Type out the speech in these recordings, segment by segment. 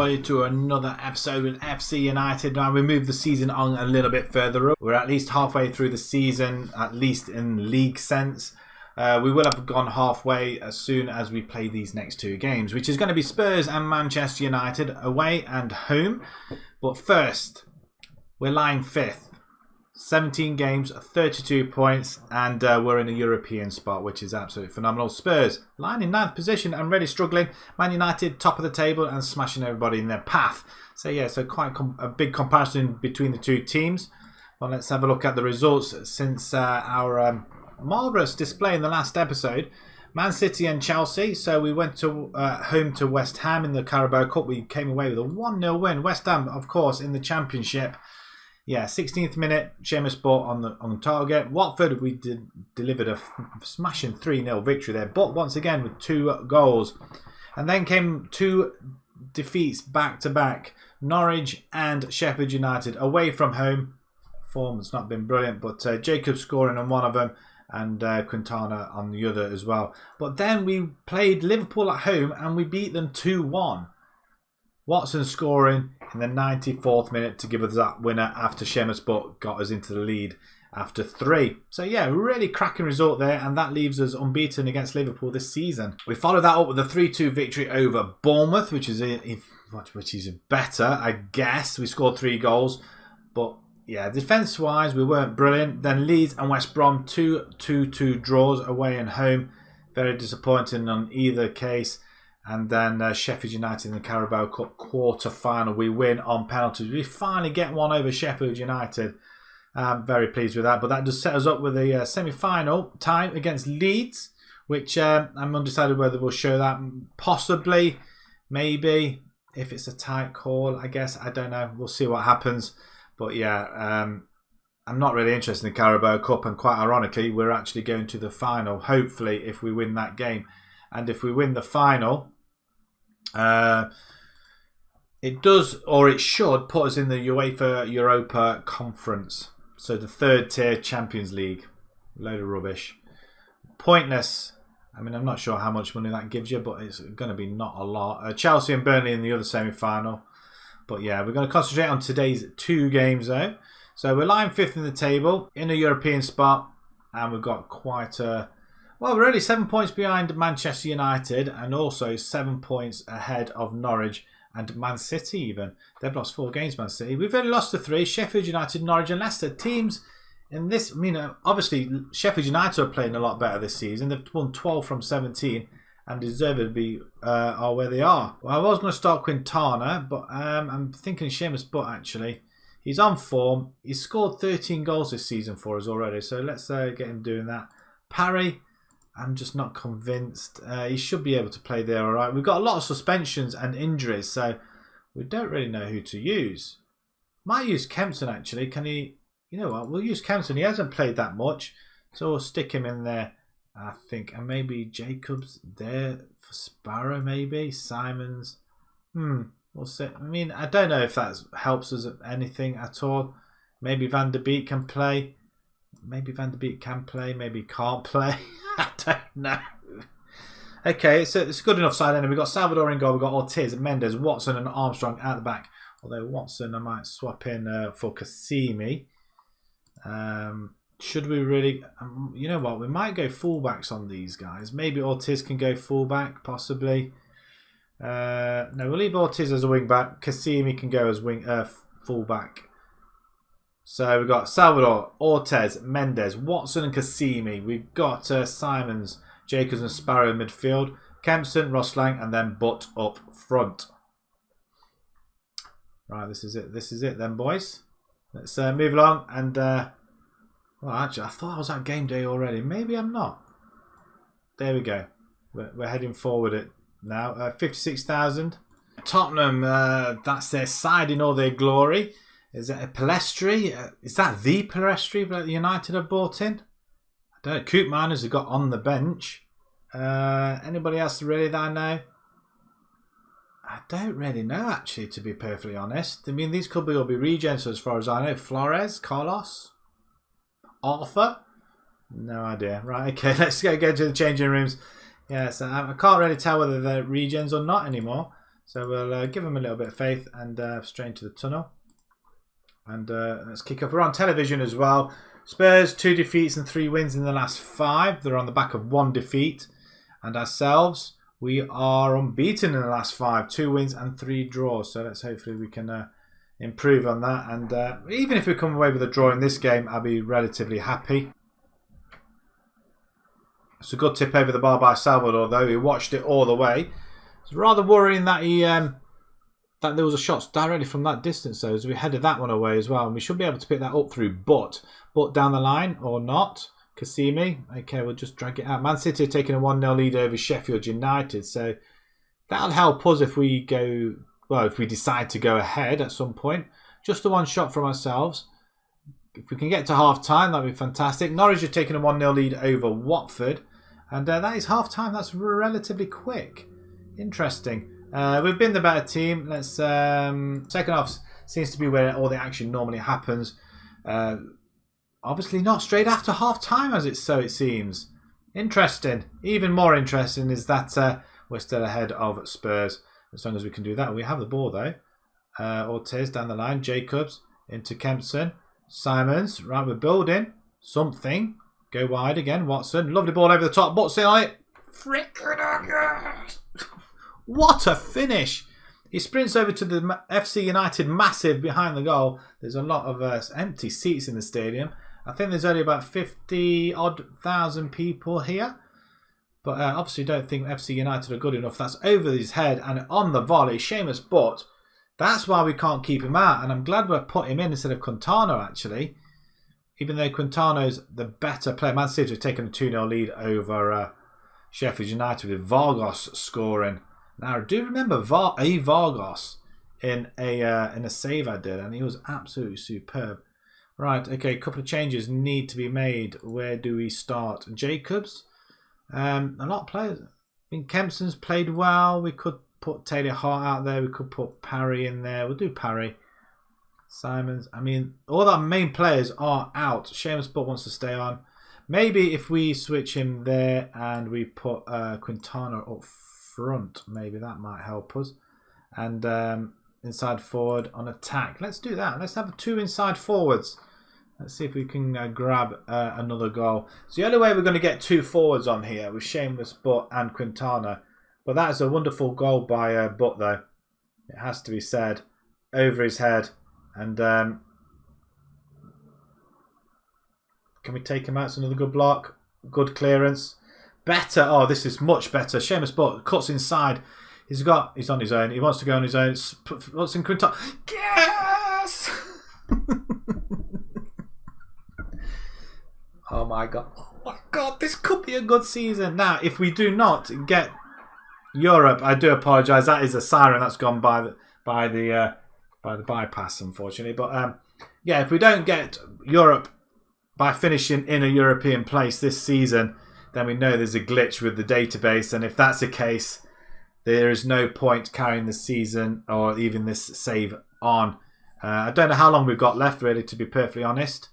everybody to another episode with FC United. Now we move the season on a little bit further up. We're at least halfway through the season, at least in league sense. We will have gone halfway as soon as we play these next two games, which is going to be Spurs and Manchester United away and home. But first, we're lying 5th. 17 games, 32 points, and we're in a European spot, which is absolutely phenomenal. Spurs lying in 9th position and really struggling. Man United top of the table and smashing everybody in their path. So yeah, so quite a big comparison between the two teams. Well, let's have a look at the results since our marvellous display in the last episode. Man City and Chelsea. So we went to home to West Ham in the Carabao Cup. We came away with a 1-0 win. West Ham, of course, in the Championship. Yeah, 16th minute, Seamus bought on the target. Watford, we delivered a smashing 3-0 victory there, but once again with 2 goals. And then came 2 defeats back-to-back. Norwich and Sheffield United away from home. Form has not been brilliant, but Jacob scoring on one of them and Quintana on the other as well. But then we played Liverpool at home and we beat them 2-1. Watson scoring in the 94th minute to give us that winner after Seamus Butt got us into the lead after 3. So yeah, really cracking result there, and that leaves us unbeaten against Liverpool this season. We followed that up with a 3-2 victory over Bournemouth, which is better, I guess. We scored 3 goals, but yeah, defence-wise we weren't brilliant. Then Leeds and West Brom 2-2 draws away and home. Very disappointing on either case. And then Sheffield United in the Carabao Cup quarter-final. We win on penalties. We finally get one over Sheffield United. I'm very pleased with that. But that does set us up with a semi-final time against Leeds, which I'm undecided whether we'll show that. Possibly, maybe, if it's a tight call, I guess. I don't know. We'll see what happens. But yeah, I'm not really interested in the Carabao Cup. And quite ironically, we're actually going to the final, hopefully, if we win that game. And if we win the final, it does, or it should, put us in the UEFA Europa Conference. So the 3rd tier Champions League. Load of rubbish. Pointless. I mean, I'm not sure how much money that gives you, but it's going to be not a lot. Chelsea and Burnley in the other semi-final. But yeah, we're going to concentrate on today's 2 games though. So we're lying 5th in the table, in a European spot. And we've got quite a... Well, we're only 7 points behind Manchester United and also 7 points ahead of Norwich and Man City even. They've lost 4 games, Man City. We've only lost to 3, Sheffield United, Norwich and Leicester. Teams in this, I mean, obviously Sheffield United are playing a lot better this season. They've won 12 from 17 and deservedly are where they are. Well, I was going to start Quintana, but I'm thinking Seamus Butt actually. He's on form. He's scored 13 goals this season for us already, so let's get him doing that. Parry. I'm just not convinced. He should be able to play there all right. We've got a lot of suspensions and injuries, so we don't really know who to use. Might use Kempson, actually. Can he... You know what? We'll use Kempson. He hasn't played that much, so we'll stick him in there, I think. And maybe Jacobs there for Sparrow, maybe. Simons. We'll see. I mean, I don't know if that helps us anything at all. Maybe Van der Beek can play. Maybe Van der Beek can play, maybe can't play. I don't know. Okay, so it's a good enough side. We've got Salvador in goal. We've got Ortiz, Mendes, Watson and Armstrong at the back. Although Watson I might swap in for Cassini. Should we really... you know what? We might go fullbacks on these guys. Maybe Ortiz can go fullback, possibly. No, we'll leave Ortiz as a wing-back. Cassini can go as fullback. So we've got Salvador, Ortiz, Mendes, Watson and Cassini. We've got Simons, Jacobs and Sparrow in midfield. Kempson, Rosslang and then Butt up front. Right, this is it. This is it then, boys. Let's move along. And, well, actually, I thought I was at game day already. Maybe I'm not. There we go. We're heading forward it now. 56,000. Tottenham, that's their side in all their glory. Is it a Palestri? Is that the Palestri that the United have bought in? I don't know. Koopmeiners have got on the bench. Anybody else really that I know? I don't really know, actually, to be perfectly honest. I mean, these could all be regens as far as I know. Flores, Carlos, Arthur. No idea. Right, okay, let's go to the changing rooms. Yeah, so I can't really tell whether they're regens or not anymore. So we'll give them a little bit of faith and straight into the tunnel. And let's kick off. We're on television as well. Spurs, 2 defeats and 3 wins in the last 5. They're on the back of 1 defeat. And ourselves, we are unbeaten in the last 5. 2 wins and 3 draws. So let's hopefully we can improve on that. And even if we come away with a draw in this game, I'll be relatively happy. It's a good tip over the bar by Salvador, though. He watched it all the way. It's rather worrying that he that there was a shot directly from that distance, though, as we headed that one away as well. And we should be able to pick that up through but down the line or not. Kasimi. Okay, we'll just drag it out. Man City are taking a 1-0 lead over Sheffield United. So that'll help us if we go, well, if we decide to go ahead at some point. Just the 1 shot from ourselves. If we can get to half-time, that'd be fantastic. Norwich are taking a 1-0 lead over Watford. And that is half-time. That's relatively quick. Interesting. We've been the better team. Let's second half seems to be where all the action normally happens. Obviously not straight after half-time as it seems. Interesting. Even more interesting is that we're still ahead of Spurs. As long as we can do that. We have the ball though. Ortiz down the line. Jacobs into Kempson. Simons. Right, we're building something. Go wide again. Watson. Lovely ball over the top. Butts in on it. What a finish. He sprints over to the FC United massive behind the goal. There's a lot of empty seats in the stadium. I think there's only about 50,000 people here. But obviously don't think FC United are good enough. That's over his head and on the volley. Seamus Butt. That's why we can't keep him out. And I'm glad we put him in instead of Quintana, actually. Even though Quintana's the better player. Man City have taken a 2-0 lead over Sheffield United with Vargas scoring. Now, I do remember Vargas in a save I did, and he was absolutely superb. Right, okay, a couple of changes need to be made. Where do we start? Jacobs. A lot of players. I mean, Kempson's played well. We could put Taylor Hart out there. We could put Parry in there. We'll do Parry. Simons. I mean, all our main players are out. Seamus Butt wants to stay on. Maybe if we switch him there and we put Quintana up front, maybe that might help us. And inside forward on attack. Let's do that. Let's have 2 inside forwards. Let's see if we can grab another goal. So the only way we're going to get 2 forwards on here with Seamus Butt and Quintana. But that is a wonderful goal by Butt, though. It has to be said. Over his head. And can we take him out? It's another good block. Good clearance. Better. Oh, this is much better. Seamus Butt cuts inside. He's on his own. He wants to go on his own. What's in Quintana? Yes! Oh my god. Oh my god. This could be a good season. Now, if we do not get Europe, I do apologise. That is a siren that's gone by the bypass, unfortunately. But yeah, if we don't get Europe by finishing in a European place this season, then we know there's a glitch with the database. And if that's the case, there is no point carrying the season or even this save on. I don't know how long we've got left, really, to be perfectly honest.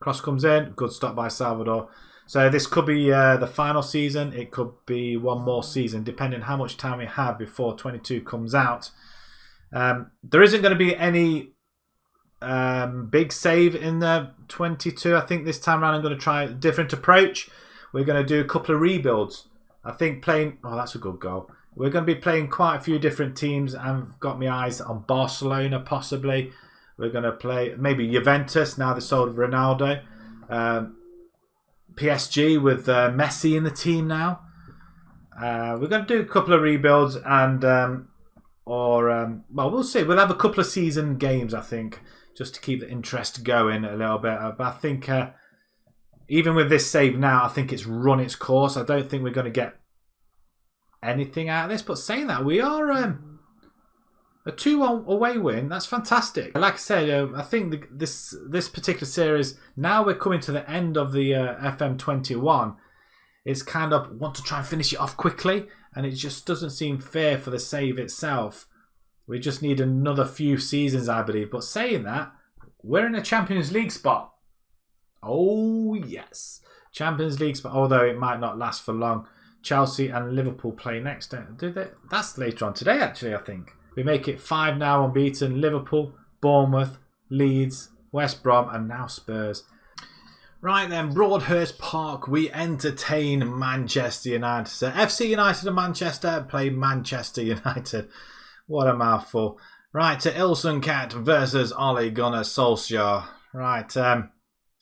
Cross comes in. Good stop by Salvador. So this could be the final season. It could be one more season, depending on how much time we have before 22 comes out. There isn't going to be any big save in the 22. I think this time around I'm going to try a different approach. We're going to do a couple of rebuilds. I think playing... Oh, that's a good goal. We're going to be playing quite a few different teams. I've got my eyes on Barcelona, possibly. We're going to play maybe Juventus, now they sold Ronaldo. PSG with Messi in the team now. We're going to do a couple of rebuilds and... well, we'll see. We'll have a couple of season games, I think, just to keep the interest going a little bit. But I think even with this save now, I think it's run its course. I don't think we're going to get anything out of this. But saying that, we are a 2-1 away win. That's fantastic. Like I said, I think this particular series, now we're coming to the end of the FM21. It's kind of want to try and finish it off quickly. And it just doesn't seem fair for the save itself. We just need another few seasons, I believe. But saying that, we're in a Champions League spot. Oh, yes. Champions League spot, although it might not last for long. Chelsea and Liverpool play next. Do they? That's later on today, actually, I think. We make it 5 now unbeaten. Liverpool, Bournemouth, Leeds, West Brom, and now Spurs. Right then, Broadhurst Park, we entertain Manchester United. So FC United and Manchester play Manchester United. What a mouthful. Right, to IlsonCat versus Ole Gunnar Solskjaer. Right,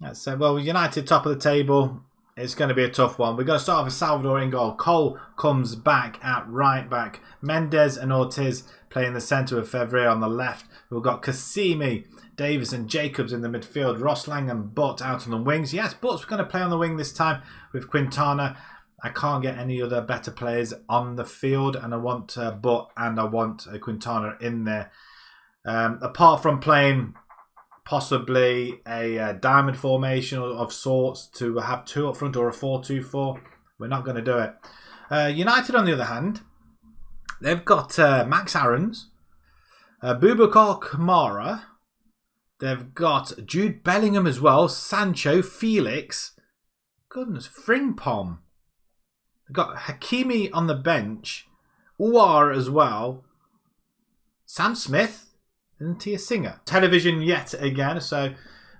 let's say, well, United top of the table. It's going to be a tough one. We're going to start off with Salvador in goal. Cole comes back at right back. Mendes and Ortiz play in the centre with Fevrier on the left. We've got Cassimi, Davis and Jacobs in the midfield. Rosslang and Butt out on the wings. Yes, Butt's going to play on the wing this time with Quintana. I can't get any other better players on the field. And I want Butt and I want Quintana in there. Apart from playing possibly a diamond formation of sorts to have 2 up front or a 4-2-4. We're not going to do it. United, on the other hand, they've got Max Aarons, Boubacar Kamara. They've got Jude Bellingham as well, Sancho, Felix. Goodness, Frimpong. They've got Hakimi on the bench, Uwar as well, Sam Smith. And Tia Singer. Television yet again. So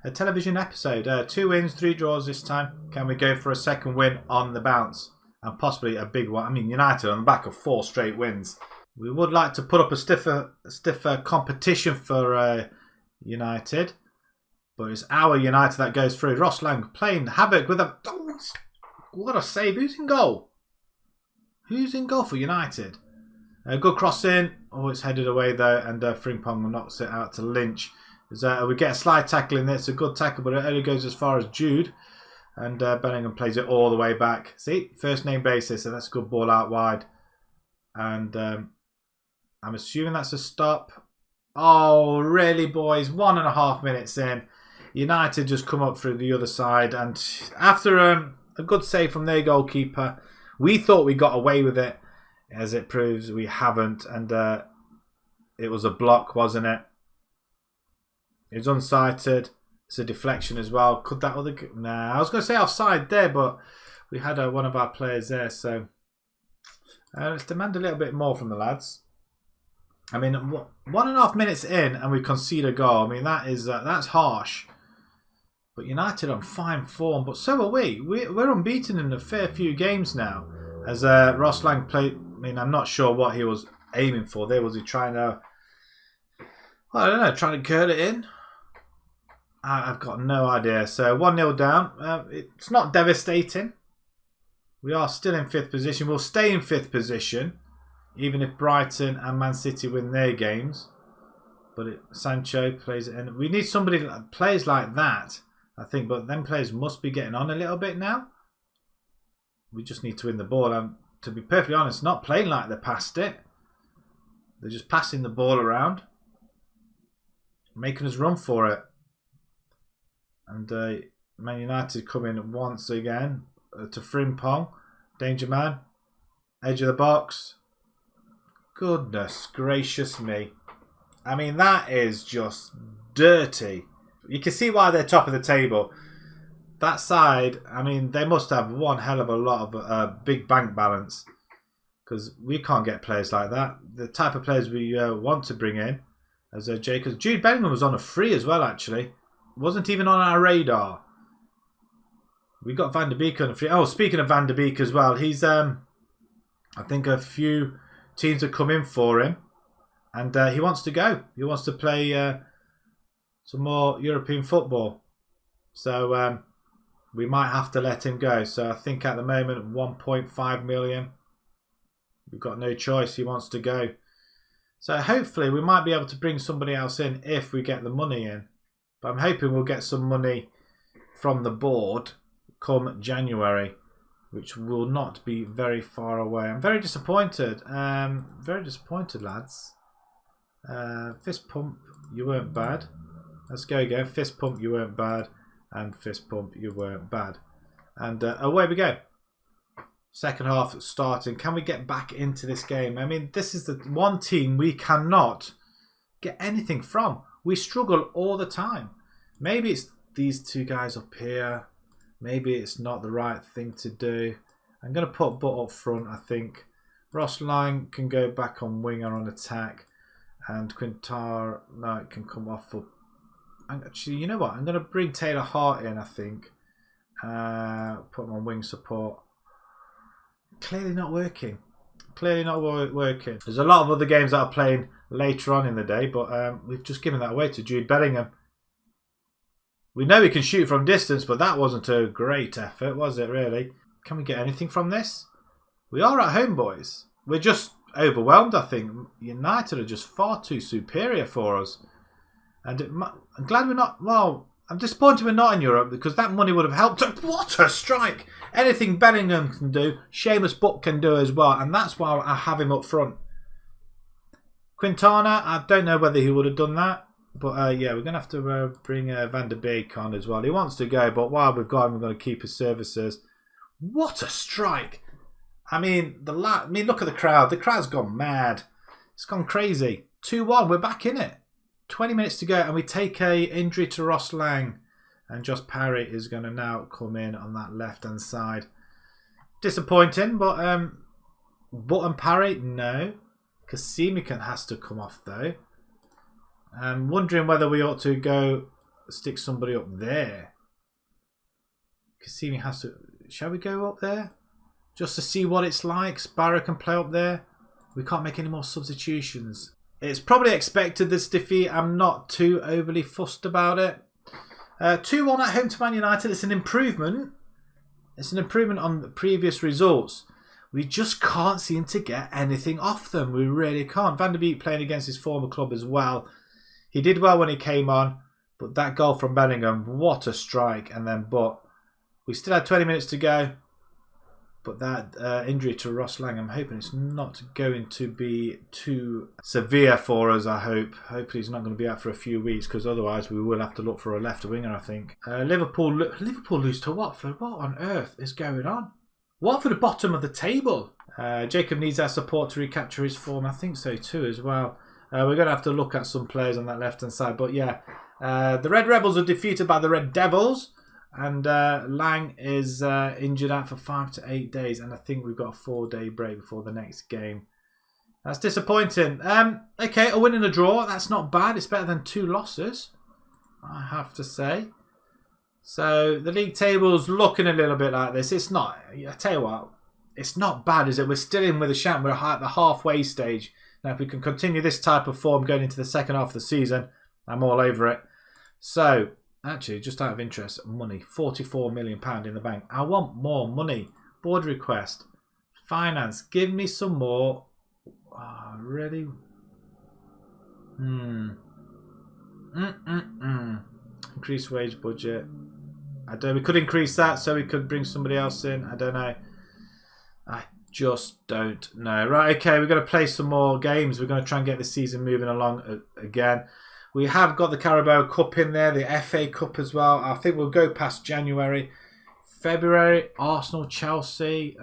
a television episode. 2 wins, 3 draws this time. Can we go for a second win on the bounce? And possibly a big one. I mean, United on the back of 4 straight wins. We would like to put up a stiffer competition for United. But it's our United that goes through. Ross Lang playing havoc with a... Oh, what a save. Who's in goal? Who's in goal for United? A good cross in. Oh, it's headed away though, and Frimpong will knocks it out to Lynch. We get a slide tackle in there. It's a good tackle, but it only goes as far as Jude. And Bellingham plays it all the way back. See, first name basis, so that's a good ball out wide. And I'm assuming that's a stop. Oh, really, boys? 1.5 minutes in. United just come up through the other side. And after a good save from their goalkeeper, we thought we got away with it. As it proves, we haven't. And it was a block, wasn't it? It was unsighted. It's a deflection as well. Could that other... Nah, I was going to say offside there, but we had one of our players there. So let's demand a little bit more from the lads. I mean, 1.5 minutes in and we concede a goal. I mean, that's harsh. But United on fine form. But so are we. We're unbeaten in a fair few games now. As Ross Lang played... I mean, I'm not sure what he was aiming for there. Was he trying to... I don't know, trying to curl it in? I've got no idea. So 1-0 down. It's not devastating. We are still in 5th position. We'll stay in 5th position. Even if Brighton and Man City win their games. But Sancho plays it in. We need somebody that plays like that, I think. But them players must be getting on a little bit now. We just need to win the ball. To be perfectly honest, not playing like they passed it. They're just passing the ball around. Making us run for it. And Man United come in once again to Frimpong. Danger man. Edge of the box. Goodness gracious me. I mean, that is just dirty. You can see why they're top of the table. That side, I mean, they must have one hell of a lot of big bank balance. Because we can't get players like that. The type of players we want to bring in. As Jacobs. Jude Bellingham was on a free as well, actually. Wasn't even on our radar. We got Van der Beek on a free. Oh, speaking of Van der Beek as well. He's, I think a few teams have come in for him. And he wants to go. He wants to play some more European football. So... we might have to let him go. So I think at the moment, 1.5 million. We've got no choice. He wants to go. So hopefully we might be able to bring somebody else in if we get the money in. But I'm hoping we'll get some money from the board come January, which will not be very far away. I'm very disappointed. Very disappointed, lads. Fist pump, you weren't bad. Let's go again. Fist pump, you weren't bad. And fist pump, you weren't bad. And away we go. Second half starting. Can we get back into this game? I mean, this is the one team we cannot get anything from. We struggle all the time. Maybe it's these two guys up here. Maybe it's not the right thing to do. I'm going to put Butt up front, I think. Ross Lang can go back on winger on attack. And Quintana can come off for... Actually, you know what? I'm going to bring Taylor Hart in, I think. Put him on wing support. Clearly not working. Clearly not working. There's a lot of other games that are playing later on in the day, but we've just given that away to Jude Bellingham. We know he can shoot from distance, but that wasn't a great effort, was it, really? Can we get anything from this? We are at home, boys. We're just overwhelmed, I think. United are just far too superior for us. And I'm glad we're not... Well, I'm disappointed we're not in Europe because that money would have helped. What a strike! Anything Bellingham can do, Seamus Butt can do as well. And that's why I have him up front. Quintana, I don't know whether he would have done that. But yeah, we're going to have to bring Van der Beek on as well. He wants to go, but while we've got him, we're going to keep his services. What a strike! I mean, look at the crowd. The crowd's gone mad. It's gone crazy. 2-1. We're back in it. 20 minutes to go, and we take a injury to Ross Lang, and Josh Parry is going to now come in on that left-hand side. Disappointing, but Butt and Parry, no. Kasimican has to come off though. I'm wondering whether we ought to go stick somebody up there. Kasimi has to. Shall we go up there? Just to see what it's like. Sparrow can play up there. We can't make any more substitutions. It's probably expected, this defeat. I'm not too overly fussed about it. 2-1 at home to Man United. It's an improvement. It's an improvement on the previous results. We just can't seem to get anything off them. We really can't. Van der Beek playing against his former club as well. He did well when he came on. But that goal from Bellingham, what a strike. And then, but we still had 20 minutes to go. But that injury to Ross Lang, I'm hoping it's not going to be too severe for us, I hope. Hopefully he's not going to be out for a few weeks, because otherwise we will have to look for a left winger, I think. Liverpool lose to Watford. What on earth is going on? Watford at the bottom of the table. Jacob needs our support to recapture his form. I think so too as well. We're going to have to look at some players on that left-hand side. But yeah, the Red Rebels are defeated by the Red Devils. And Lang is injured out for 5 to 8 days. And I think we've got a 4-day break before the next game. That's disappointing. Okay, a win and a draw. That's not bad. It's better than 2 losses, I have to say. So the league table's looking a little bit like this. It's not, I tell you what, it's not bad, is it? We're still in with a chance. We're at the halfway stage. Now, if we can continue this type of form going into the second half of the season, I'm all over it. So, actually, just out of interest, money, £44 million in the bank. I want more money. Board request. Finance. Give me some more. Oh, really? Increase wage budget. I don't. We could increase that so we could bring somebody else in. I don't know. I just don't know. Right, okay, we're going to play some more games. We're going to try and get the season moving along again. We have got the Carabao Cup in there, the FA Cup as well. I think we'll go past January. February, Arsenal, Chelsea.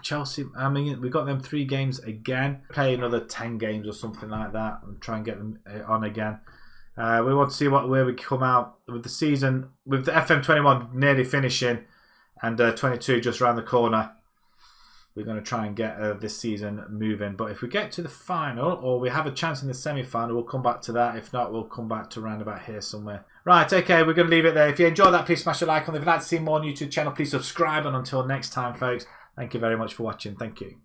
Chelsea, I mean, we've got them 3 games again. Play another 10 games or something like that and try and get them on again. We want to see where we come out with the season, with the FM21 nearly finishing and 22 just around the corner. We're going to try and get this season moving. But if we get to the final, or we have a chance in the semi-final, we'll come back to that. If not, we'll come back to round about here somewhere. Right, okay, we're going to leave it there. If you enjoyed that, please smash a like on. If you'd like to see more on YouTube channel, please subscribe. And until next time, folks, thank you very much for watching. Thank you.